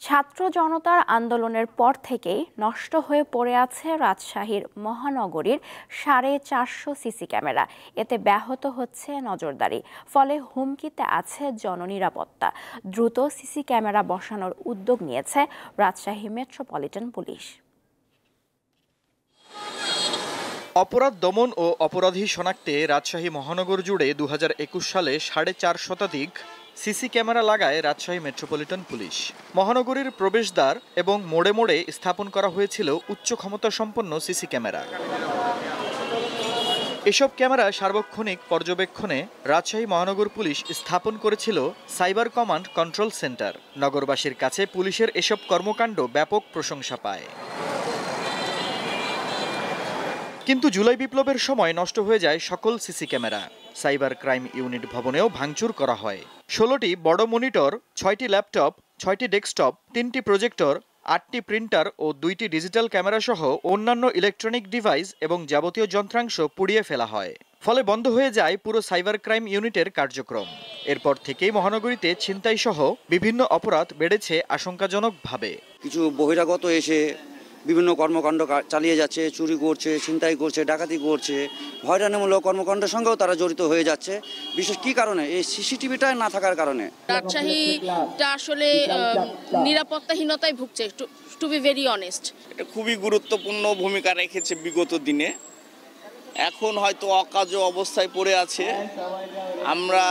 ছাত্র জনতার আন্দোলনের পর থেকেই নষ্ট হয়ে পড়ে আছে রাজশাহীর মহানগরীর 450 সিসি ক্যামেরা। এতে ব্যাহত হচ্ছে নজরদারি, ফলে হুমকিতে আছে জননিরাপত্তা। দ্রুত সিসি ক্যামেরা বসানোর উদ্যোগ নিয়েছে রাজশাহী মেট্রোপলিটন পুলিশ। অপরাধ দমন ও অপরাধী শনাক্তে রাজশাহী মহানগর জুড়ে 2021 সালে 4.5 শতাধিক সিসি ক্যামেরা লাগায় রাজশাহী মেট্রোপলিটন পুলিশ। মহানগরীর প্রবেশদ্বার এবং মোড়ে মোড়ে স্থাপন করা হয়েছিল উচ্চ ক্ষমতা সম্পন্ন সিসি ক্যামেরা। এসব ক্যামেরা সার্বক্ষণিক পর্যবেক্ষণে রাজশাহী মহানগর পুলিশ স্থাপন করেছিল সাইবার কমান্ড কন্ট্রোল সেন্টার। নগরবাসীর কাছে পুলিশের এসব কর্মকাণ্ড ব্যাপক প্রশংসা পায়। কিন্তু জুলাই বিপ্লবের সময় নষ্ট হয়ে যায় সকল CC camera. Cyber crime unit ভবনেও ভাঙচুর করা হয়। 16টি বড় মনিটর, 6টি ল্যাপটপ, 6টি ডেস্কটপ, 3টি প্রজেক্টর, 8টি প্রিন্টার ও 2টি ডিজিটাল ক্যামেরা সহ অন্যান্য ইলেকট্রনিক ডিভাইস এবং যাবতীয় যন্ত্রাংশ পুড়িয়ে ফেলা হয়। ফলে বন্ধ হয়ে যায় পুরো সাইবার ক্রাইম ইউনিটের কার্যক্রম। এরপর থেকেই মহানগরীতে ছিনতাই সহ বিভিন্ন অপরাধ বেড়েছে আশঙ্কাজনকভাবে। কিছু বহিরাগত এসে বিভিন্ন কর্মকাণ্ড চালিয়ে যাচ্ছে, চুরি করছে, ছিনতাই করছে, ডাকাতি করছে, হয়রানিমূলক কর্মকাণ্ডের সঙ্গেও তারা জড়িত হয়ে যাচ্ছে। বিশেষ কি কারণে? এই সিসিটিভিটা না থাকার কারণে। রাজশাহীটা আসলে নিরাপত্তাহীনতায় ভুগছে, টু বি ভেরি অনেস্ট। এটা খুবই গুরুত্বপূর্ণ ভূমিকা রেখেছে বিগত দিনে। এখন হয়তো অকাজ অবস্থায় পড়ে আছে। আমরা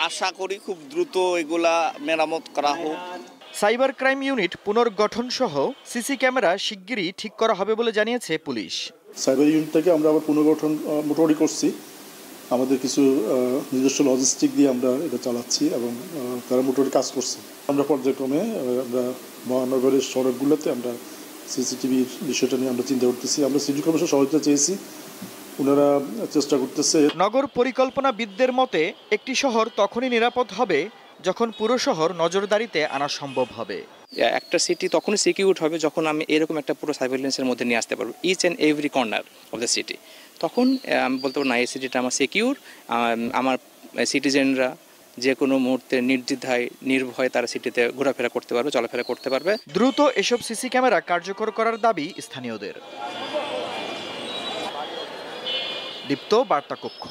আশা করি খুব দ্রুত এগুলা মেরামত করা হোক। সাইবার ক্রাইম ইউনিট পুনর্গঠন সহ সিসি ক্যামেরা শিগগিরই ঠিক করা হবে বলে জানিয়েছে পুলিশ। সাইবার ইউনিটটাকে আমরা আবার পুনর্গঠন মোটামুটি করছি। আমাদের কিছু নিজস্ব লজিস্টিক দিয়ে আমরা এটা চালাচ্ছি এবং তারা মোটামুটি কাজ করছে। আমরা পর্যায়ক্রমে আমরা মহানগরের সড়কগুলোতে আমরা সিসিটিভির বিষয়টা নিয়ে আমরা চিন্তা করতেছি। আমরা সিটি কমিশনের সহায়তা চেয়েছি, ওনারা চেষ্টা করতেছে। নগর পরিকল্পনাবিদদের মতে একটি শহর তখনই নিরাপদ হবে যখন পুরো শহর নজরদারিতে আনা সম্ভব হবে। একটা সিটি তখনই সিকিউর হবে যখন আমি এরকম একটা পুরো সার্ভেইলেন্সের মধ্যে নিয়ে আসতে পারবো each and every corner of the city. তখন আমি বলতে পারবো না, এই সিটিটা আমার সিকিউর। আমার সিটিজেনরা যে কোনো মুহূর্তে নির্দ্বিধায় নির্ভয়ে তারা সিটিতে ঘোরাফেরা করতে পারবে, চলাফেরা করতে পারবে। দ্রুত এসব সিসি ক্যামেরা কার্যকর করার দাবি স্থানীয়দের। দীপ্ত বার্তা কক্ষ।